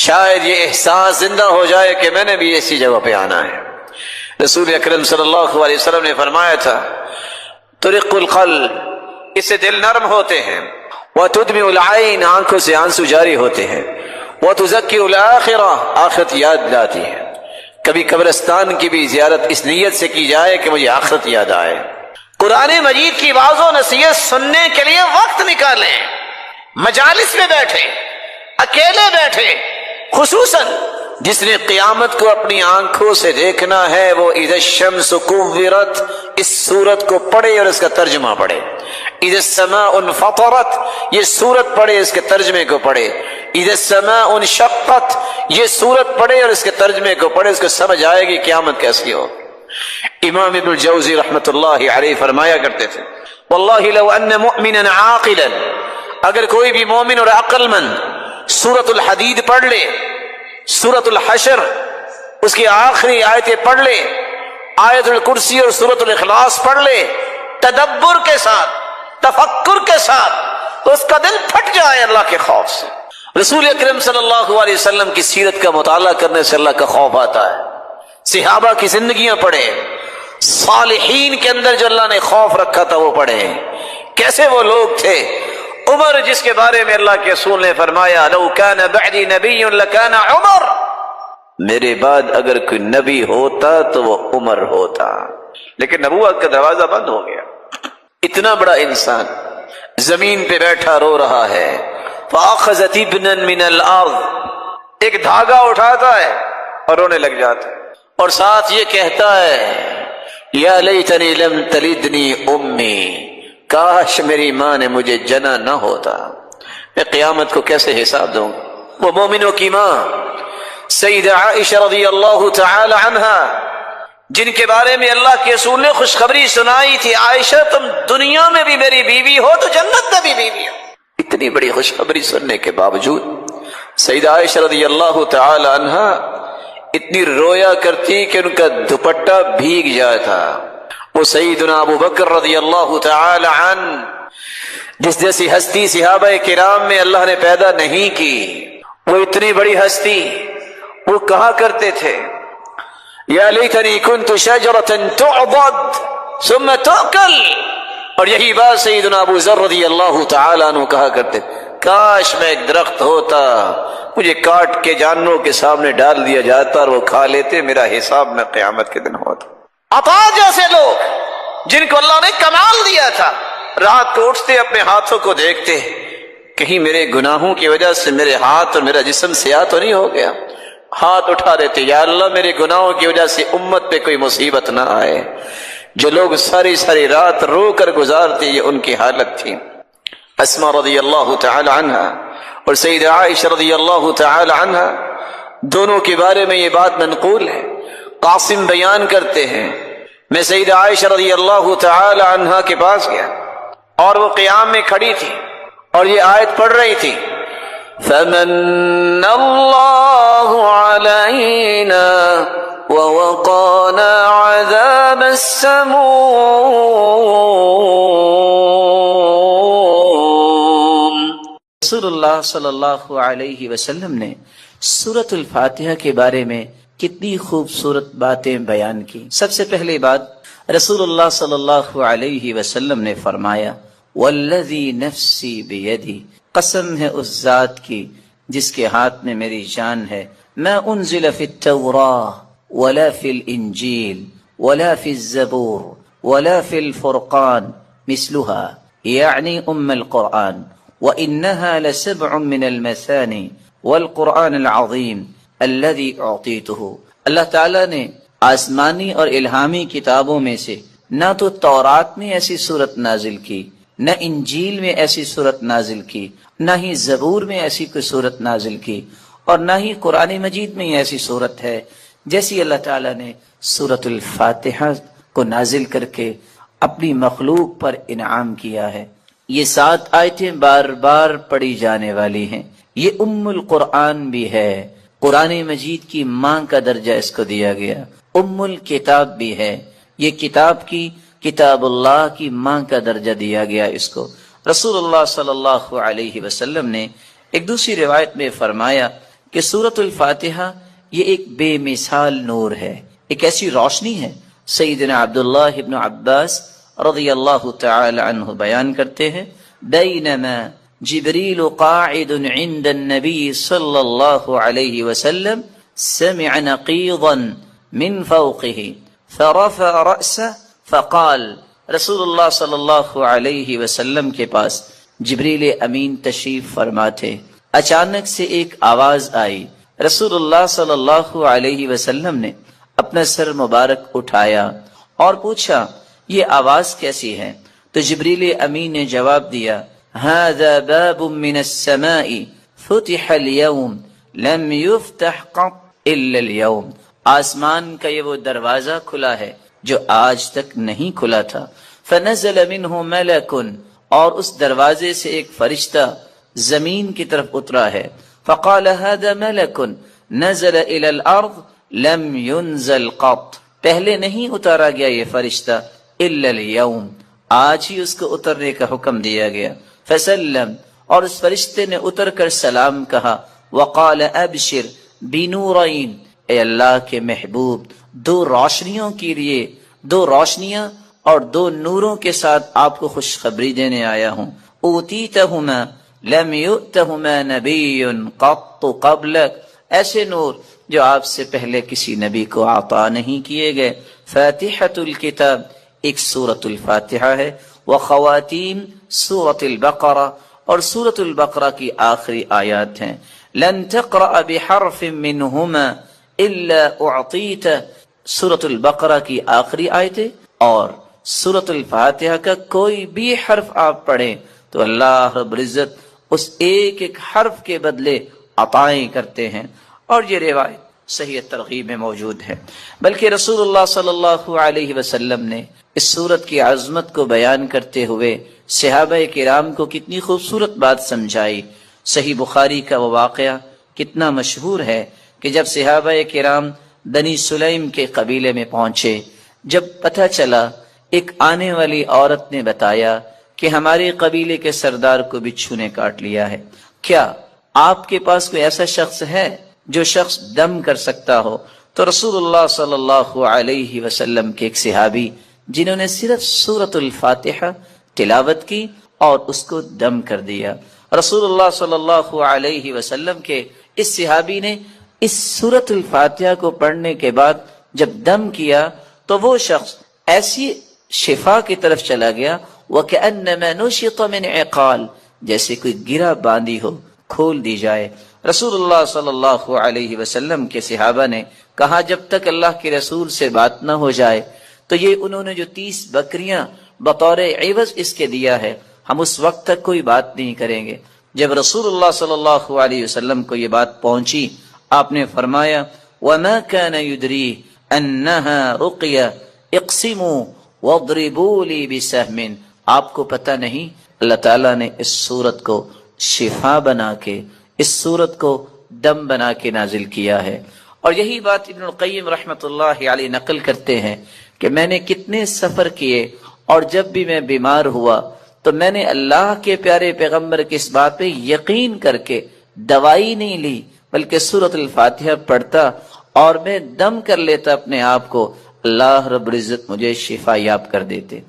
شاید یہ احساس زندہ ہو جائے کہ میں نے بھی ایسی جگہ پہ آنا ہے۔ رسول اکرم صلی اللہ علیہ وسلم نے فرمایا تھا طرق القلب، اس سے دل نرم ہوتے ہیں، وتدمع العین، آنکھوں سے آنسو جاری ہوتے ہیں، وتذکر الآخرہ، آخرت یاد لاتی ہے۔ کبھی قبرستان کی بھی زیارت اس نیت سے کی جائے کہ مجھے آخرت یاد آئے۔ قرآن مجید کی واعظ و نصیحت سننے کے لیے وقت نکالیں، مجالس میں بیٹھے، اکیلے بیٹھے، خصوصاً جس نے قیامت کو اپنی آنکھوں سے دیکھنا ہے وہ اذا الشمس کورت، اس سورت کو پڑھے اور اس کا ترجمہ پڑھے۔ اذا السماء انفطرت، یہ سورت پڑھے، اس کے ترجمے کو پڑھے۔ اذا السماء انشقت، یہ سورت پڑھے اور اس کے ترجمے کو پڑھے، اس کو سمجھ آئے گی قیامت کیسی ہو۔ امام ابن الجوزی رحمۃ اللہ علیہ فرمایا کرتے تھے واللہ لو ان مؤمنا عاقلا، اگر کوئی بھی مومن اور عقل مند سورۃ الحدید پڑھ لے، سورۃ الحشر اس کی آخری آیتیں پڑھ لے، آیت الکرسی اور سورۃ الاخلاص پڑھ لے تدبر کے ساتھ، تفکر کے ساتھ، تو اس کا دل پھٹ جائے اللہ کے خوف سے۔ رسول اکرم صلی اللہ علیہ وسلم کی سیرت کا مطالعہ کرنے سے اللہ کا خوف آتا ہے۔ صحابہ کی زندگیاں پڑھے، صالحین کے اندر جو اللہ نے خوف رکھا تھا وہ پڑھے، کیسے وہ لوگ تھے۔ عمر جس کے بارے میں اللہ کے رسول نے فرمایا لو کان بعدی نبی لکان عمر، میرے بعد اگر کوئی نبی ہوتا تو وہ عمر ہوتا، لیکن نبوت کا دروازہ بند ہو گیا۔ اتنا بڑا انسان زمین پہ بیٹھا رو رہا ہے، فاخذت ابنا من الارض، ایک دھاگا اٹھاتا ہے اور رونے لگ جاتا ہے، اور ساتھ یہ کہتا ہے یا لیتنی لم تلدنی امی، کاش میری ماں نے مجھے جنا نہ ہوتا، میں قیامت کو کیسے حساب دوں گا۔ وہ مومنوں کی ماں سیدہ عائشہ رضی اللہ تعالی عنہا، جن کے بارے میں اللہ کے رسول نے خوشخبری سنائی تھی، عائشہ تم دنیا میں بھی میری بیوی ہو تو جنت میں بھی بیوی ہو۔ اتنی بڑی خوشخبری سننے کے باوجود سیدہ عائشہ رضی اللہ تعالی عنہا اتنی رویا کرتی کہ ان کا دوپٹہ بھیگ جاتا۔ وہ سیدنا ابو بکر رضی اللہ تعالی عنہ، جس جیسی ہستی صحابہ کرام میں اللہ نے پیدا نہیں کی، وہ اتنی بڑی ہستی، وہ کہا کرتے تھے یا لیتنی کنت شجرۃ تعضد ثم تؤکل، اور یہی بات سیدنا ابو ذر رضی اللہ تعالی عنہ کہا کرتے، کاش میں ایک درخت ہوتا، مجھے کاٹ کے جانوروں کے سامنے ڈال دیا جاتا اور وہ کھا لیتے، میرا حساب نہ قیامت کے دن ہوتا۔ عطا جیسے لوگ جن کو اللہ نے کمال دیا تھا، رات کو اٹھتے اپنے ہاتھوں کو دیکھتے، کہیں میرے گناہوں کی وجہ سے میرے ہاتھ اور میرا جسم سیاہ تو نہیں ہو گیا، ہاتھ اٹھا دیتے یا اللہ میرے گناہوں کی وجہ سے امت پہ کوئی مصیبت نہ آئے۔ جو لوگ ساری ساری رات رو کر گزارتے، یہ ان کی حالت تھی۔ اسماء رضی اللہ تعالی عنہا اور سیدہ عائشہ رضی اللہ تعالی عنہا، دونوں کے بارے میں یہ بات منقول ہے۔ قاسم بیان کرتے ہیں میں سیدہ عائشہ رضی اللہ تعالی عنہا کے پاس گیا اور وہ قیام میں کھڑی تھی اور یہ آیت پڑھ رہی تھی فَمَنَّ اللَّهُ عَلَيْنَا وَوَقَانَا عَذَابَ السَّمُومِ۔ رسول اللہ صلی اللہ علیہ وسلم نے سورۃ الفاتحہ کے بارے میں کتنی خوبصورت باتیں بیان کی۔ سب سے پہلی بات، رسول اللہ صلی اللہ علیہ وسلم نے فرمایا والذی نفسی بیدی، قسم ہے اس ذات کی جس کے ہاتھ میں میری جان ہے، ما انزل فی التوراۃ ولا فی الانجیل ولا فی الزبور ولا فی الفرقان مثلها یعنی القرآن، وإنها لسبع من المثانی والقرآن العظیم الذي اعطیتہ۔ اللہ تعالیٰ نے آسمانی اور الہامی کتابوں میں سے نہ تو تورات میں ایسی صورت نازل کی، نہ انجیل میں ایسی صورت نازل کی، نہ ہی زبور میں ایسی کوئی صورت نازل کی، اور نہ ہی قرآن مجید میں ایسی صورت ہے جیسی اللہ تعالیٰ نے سورۃ الفاتحہ کو نازل کر کے اپنی مخلوق پر انعام کیا ہے۔ یہ 7 آیتیں بار بار پڑھی جانے والی ہیں۔ یہ ام القرآن بھی ہے، قرآن مجید کی ماں کا درجہ اس کو دیا گیا، ام الکتاب بھی ہے، یہ کتاب اللہ کی ماں کا درجہ دیا گیا اس کو۔ رسول اللہ صلی اللہ علیہ وسلم نے ایک دوسری روایت میں فرمایا کہ سورۃ الفاتحہ یہ ایک بے مثال نور ہے، ایک ایسی روشنی ہے۔ سیدنا عبداللہ ابن عباس رضی اللہ تعالی عنہ بیان کرتے ہیں، بینما جبریل قاعد عند النبی صلی اللہ علیہ وسلم سمع نقیضا من فوقه فرفع رأسه فقال، رسول اللہ صلی اللہ علیہ وسلم کے پاس جبریل امین تشریف فرما تھے، اچانک سے ایک آواز آئی۔ رسول اللہ صلی اللہ علیہ وسلم نے اپنا سر مبارک اٹھایا اور پوچھا یہ آواز کیسی ہے؟ تو جبریل امین نے جواب دیا، هذا باب من السماء فتح اليوم لم يفتح قط الا اليوم، آسمان کا یہ وہ دروازہ کھلا ہے جو آج تک نہیں کھلا تھا۔ فنزل منه ملک، اور اس دروازے سے ایک فرشتہ زمین کی طرف اترا ہے۔ فقال هذا ملک نزل الى الارض لم ينزل قط، پہلے نہیں اتارا گیا یہ فرشتہ الا اليوم، آج ہی اس کو اترنے کا حکم دیا گیا۔ فسلم، اور اس فرشتے نے اتر کر سلام کہا۔ وقال ابشر بنورین، اے اللہ کے محبوب دو روشنیوں کے لیے، دو روشنیاں اور دو نوروں کے ساتھ آپ کو خوشخبری دینے آیا ہوں۔ اوتیتہما لم یؤتہما نبی قط قبلک، ایسے نور جو آپ سے پہلے کسی نبی کو عطا نہیں کیے گئے۔ فاتحۃ الکتاب، ایک سورۃ الفاتحہ ہے، وخواتیم سورۃ البقرہ، اور سورۃ البقرہ کی آخری آیات ہیں۔ لن تقرأ بحرف منہما الا اعطیت، سورۃ البقرہ کی آخری آیتیں اور سورۃ الفاتحہ کا کوئی بھی حرف آپ پڑھیں تو اللہ رب العزت اس ایک ایک حرف کے بدلے عطائیں کرتے ہیں۔ اور یہ روایت صحیح ترغیب میں موجود ہے۔ بلکہ رسول اللہ صلی اللہ علیہ وسلم نے اس سورت کی عظمت کو بیان کرتے ہوئے صحابہ کرام کو کتنی خوبصورت بات سمجھائی۔ صحیح بخاری کا وہ واقعہ کتنا مشہور ہے کہ جب صحابہ کرام بنی سلیم کے قبیلے میں پہنچے، جب پتہ چلا، ایک آنے والی عورت نے بتایا کہ ہمارے قبیلے کے سردار کو بچھو نے کاٹ لیا ہے، کیا آپ کے پاس کوئی ایسا شخص ہے جو شخص دم کر سکتا ہو؟ تو رسول اللہ صلی اللہ علیہ وسلم کے ایک صحابی جنہوں نے صرف سورۃ الفاتحہ تلاوت کی اور اس کو دم کر دیا، رسول اللہ صلی اللہ علیہ وسلم کے اس صحابی نے اس سورۃ الفاتحہ کو پڑھنے کے بعد جب دم کیا تو وہ شخص ایسی شفا کی طرف چلا گیا، وَكَأَنَّمَا نُشِطَ مِنْ عِقَالٍ، جیسے کوئی گرہ باندھی ہو کھول دی جائے۔ رسول اللہ صلی اللہ علیہ وسلم کے صحابہ نے کہا جب تک اللہ کے رسول سے بات نہ ہو جائے تو یہ انہوں نے جو 30 بکریاں بطور عوض اس کے دیا ہے، ہم اس وقت تک کوئی بات نہیں کریں گے۔ جب رسول اللہ صلی اللہ علیہ وسلم کو یہ بات پہنچی، آپ نے فرمایا وَمَا كَانَ يُدْرِي أَنَّهَا رُقْيَةٌ اقْسِمُوا وَاضْرِبُوا لِي بِسَهْمٍ، آپ کو پتہ نہیں اللہ تعالیٰ نے اس سورت کو شفا بنا کے، اس سورت کو دم بنا کے نازل کیا ہے۔ اور یہی بات ابن القیم رحمۃ اللہ علیہ نقل کرتے ہیں کہ میں نے کتنے سفر کیے اور جب بھی میں بیمار ہوا تو میں نے اللہ کے پیارے پیغمبر کی اس بات پہ یقین کر کے دوائی نہیں لی بلکہ سورۃ الفاتحہ پڑھتا اور میں دم کر لیتا اپنے آپ کو، اللہ رب العزت مجھے شفا یاب کر دیتے۔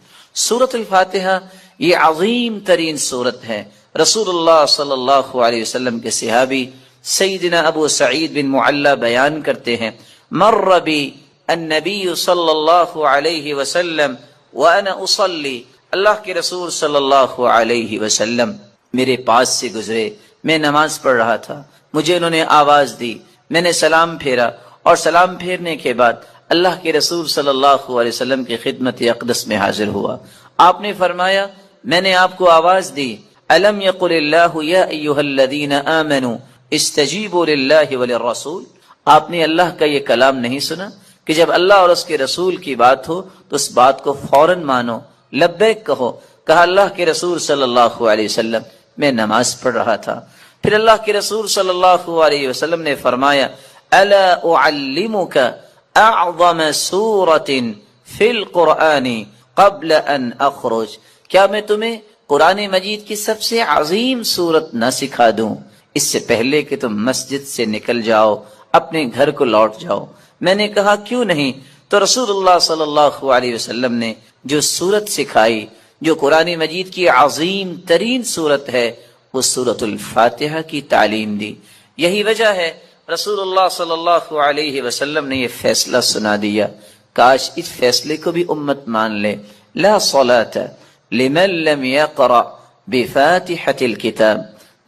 سورۃ الفاتحہ یہ عظیم ترین سورت ہے۔ رسول اللہ صلی اللہ علیہ وسلم کے صحابی سیدنا ابو سعید بن معلی بیان کرتے ہیں، مر بی النبی صلی اللہ علیہ وسلم وانا اصلی، اللہ کے رسول صلی اللہ علیہ وسلم میرے پاس سے گزرے، میں نماز پڑھ رہا تھا، مجھے انہوں نے آواز دی، میں نے سلام پھیرا اور سلام پھیرنے کے بعد اللہ کے رسول صلی اللہ علیہ وسلم کی خدمت اقدس میں حاضر ہوا۔ آپ نے فرمایا میں نے آپ کو آواز دی، الم یقل اللہ یا ایھا الذین آمنوا استجیبوا للہ وللرسول، آپ نے اللہ کا یہ کلام نہیں سنا کہ جب اللہ اور اس کے رسول کی بات ہو تو اس بات کو فوراً مانو، لبیک کہو۔ کہا اللہ کے رسول صلی اللہ علیہ وسلم میں نماز پڑھ رہا تھا۔ پھر اللہ کے رسول صلی اللہ علیہ وسلم نے فرمایا الا اعلمک اعظم سورۃ فی القرآن قبل ان اخرج، کیا میں تمہیں قرآن مجید کی سب سے عظیم سورت نہ سکھا دوں اس سے پہلے کہ تم مسجد سے نکل جاؤ، اپنے گھر کو لوٹ جاؤ؟ میں نے کہا کیوں نہیں؟ تو رسول اللہ صلی اللہ علیہ وسلم نے جو سورت سکھائی، جو قرآن مجید کی عظیم ترین سورت ہے، وہ سورت الفاتحہ کی تعلیم دی۔ یہی وجہ ہے رسول اللہ صلی اللہ علیہ وسلم نے یہ فیصلہ سنا دیا، کاش اس فیصلے کو بھی امت مان لے۔ لا صلاۃ لمن لم یقرأ بفاتحة الکتاب،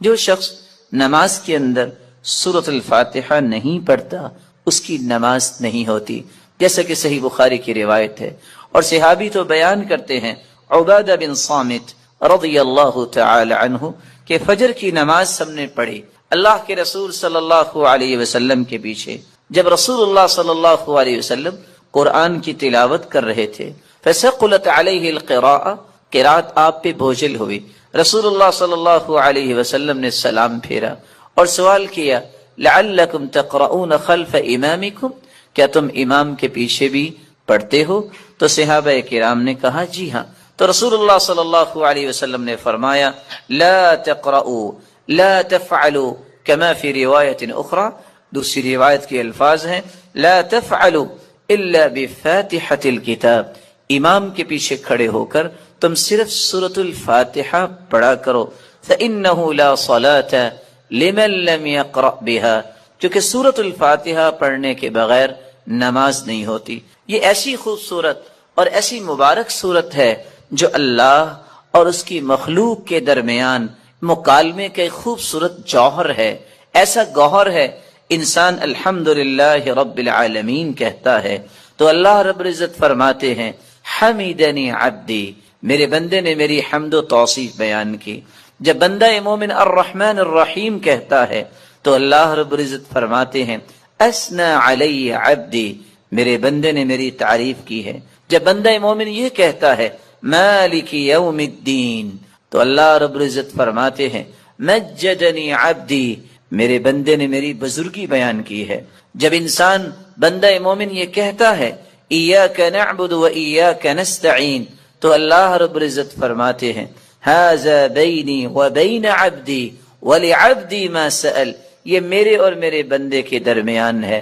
جو شخص نماز کے اندر سورۃ الفاتحہ نہیں پڑھتا اس کی نماز نہیں ہوتی، جیسا کہ صحیح بخاری کی روایت ہے۔ اور صحابی تو بیان کرتے ہیں، عبادہ بن صامت رضی اللہ تعالی عنہ، کہ فجر کی نماز ہم نے پڑھی اللہ کے رسول صلی اللہ علیہ وسلم کے پیچھے، جب رسول اللہ صلی اللہ علیہ وسلم قرآن کی تلاوت کر رہے تھے، فثقلت علیہ القراءۃ، قرات آپ پہ بوجھل ہوئی۔ رسول اللہ صلی اللہ علیہ وسلم نے سلام پھیرا اور سوال کیا، لعلکم تقرؤون خلف امامکم، کیا تم امام کے پیچھے بھی پڑھتے ہو؟ تو صحابہ کرام نے کہا جی ہاں۔ تو رسول اللہ صلی اللہ علیہ وسلم نے فرمایا، لا تقرؤوا لا تفعلوا كما في روایت اخرى، دوسری روایت کے الفاظ ہیں، لا تفعلوا الا بفاتحة الکتاب، امام کے پیچھے کھڑے ہو کر تم صرف سورۃ الفاتحہ پڑھا کرو، فإنه لا صلاة لمن لم يقرأ بها، کیونکہ سورۃ الفاتحہ پڑھنے کے بغیر نماز نہیں ہوتی۔ یہ ایسی خوبصورت اور ایسی مبارک صورت ہے جو اللہ اور اس کی مخلوق کے درمیان مکالمے کا ایک خوبصورت جوہر ہے، ایسا گوہر ہے۔ انسان الحمدللہ رب العالمین کہتا ہے تو اللہ رب العزت فرماتے ہیں، حمیدنی عبدی، میرے بندے نے میری حمد و توصیف بیان کی۔ جب بندہ مومن الرحمن الرحیم کہتا ہے تو اللہ رب العزت فرماتے ہیں، اثنى علی عبدی، میرے بندے نے میری تعریف کی ہے۔ جب بندہ مومن یہ کہتا ہے، مالک یوم الدین، تو اللہ رب العزت فرماتے ہیں، مجدنی عبدی، میرے بندے نے میری بزرگی بیان کی ہے۔ جب انسان بندہ مومن یہ کہتا ہے، ایاک نعبد و ایاک نستعین، تو اللہ رب العزت فرماتے ہیں، ھذا بینی و بین عبدی ولعبدی ما سأل، یہ میرے اور میرے بندے کے درمیان ہے،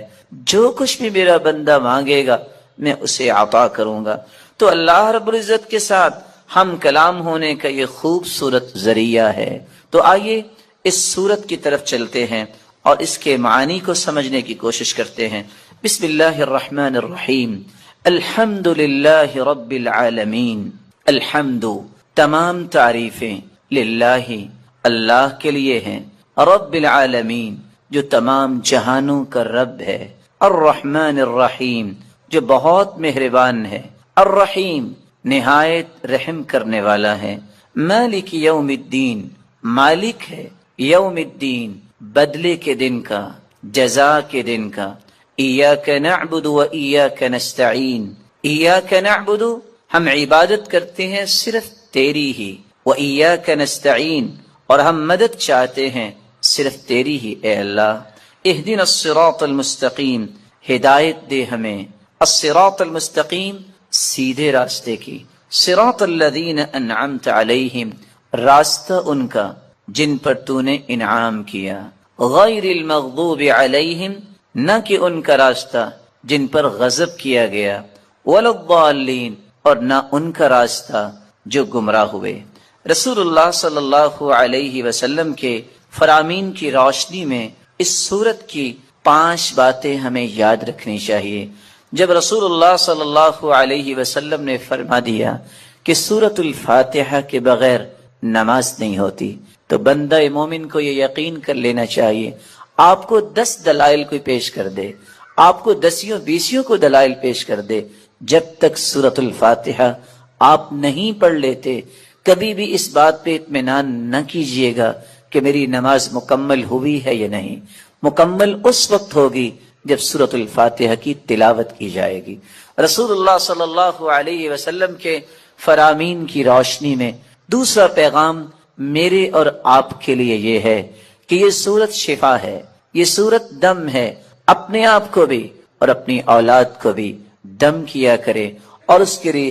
جو کچھ بھی میرا بندہ مانگے گا میں اسے عطا کروں گا۔ تو اللہ رب العزت کے ساتھ ہم کلام ہونے کا یہ خوبصورت ذریعہ ہے۔ تو آئیے اس سورت کی طرف چلتے ہیں اور اس کے معانی کو سمجھنے کی کوشش کرتے ہیں۔ بسم اللہ الرحمن الرحیم، الحمد للہ رب العالمین، الحمد، تمام تعریفیں، للہ، اللہ کے لیے ہیں، رب العالمین، جو تمام جہانوں کا رب ہے، الرحمن الرحیم، جو بہت مہربان ہے، الرحیم، نہایت رحم کرنے والا ہے، مالک یوم الدین، مالک ہے یوم الدین، بدلے کے دن کا، جزا کے دن کا، ایاک نعبد و ایاک نستعین، ایاک نعبد، ہم عبادت کرتے ہیں صرف تیری ہی، و ایاک نستعین، اور ہم مدد چاہتے ہیں صرف تیری ہی اے اللہ۔ اہدنا الصراط المستقیم، ہدایت دے ہمیں، الصراط المستقیم، سیدھے راستے کی، صراط الذین انعمت علیہم، راستہ ان کا جن پر تو نے انعام کیا، غیر المغضوب علیہم، نہ کہ ان کا راستہ جن پر غضب کیا گیا، ولا الضالین، اور نہ ان کا راستہ جو گمراہ ہوئے۔ رسول اللہ صلی اللہ علیہ وسلم کے فرامین کی روشنی میں اس سورت کی 5 باتیں ہمیں یاد رکھنی چاہیے۔ جب رسول اللہ صلی اللہ علیہ وسلم نے فرما دیا کہ سورۃ الفاتحہ کے بغیر نماز نہیں ہوتی، تو بندہ مومن کو یہ یقین کر لینا چاہیے، آپ کو 10 دلائل کوئی پیش کر دے، آپ کو 10 کو دلائل پیش کر دے، جب تک سورۃ الفاتحہ آپ نہیں پڑھ لیتے، کبھی بھی اس بات پہ اطمینان نہ کیجیے گا کہ میری نماز مکمل ہوئی ہے یا نہیں۔ مکمل اس وقت ہوگی جب سورۃ الفاتحہ کی تلاوت کی جائے گی۔ رسول اللہ صلی اللہ علیہ وسلم کے فرامین کی روشنی میں دوسرا پیغام میرے اور آپ کے لیے یہ ہے کہ یہ سورت شفا ہے، یہ سورت دم ہے، اپنے آپ کو بھی اور اپنی اولاد کو بھی دم کیا کرے، اور اس کے لیے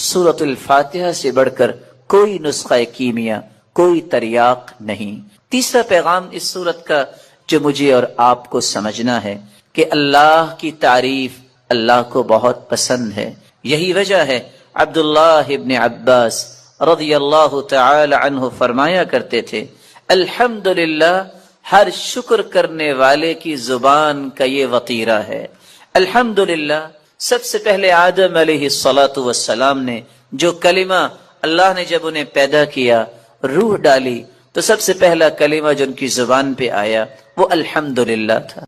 سورۃ الفاتحہ سے بڑھ کر کوئی نسخہ کیمیا، کوئی تریاق نہیں۔ تیسرا پیغام اس صورت کا جو مجھے اور آپ کو سمجھنا ہے کہ اللہ کی تعریف اللہ کو بہت پسند ہے۔ یہی وجہ ہے عبداللہ ابن عباس رضی اللہ تعالی عنہ فرمایا کرتے تھے، الحمدللہ ہر شکر کرنے والے کی زبان کا یہ وطیرہ ہے۔ الحمدللہ سب سے پہلے آدم علیہ السلام نے جو کلمہ اللہ نے جب انہیں پیدا کیا، روح ڈالی، تو سب سے پہلا کلمہ جو ان کی زبان پہ آیا وہ الحمدللہ تھا۔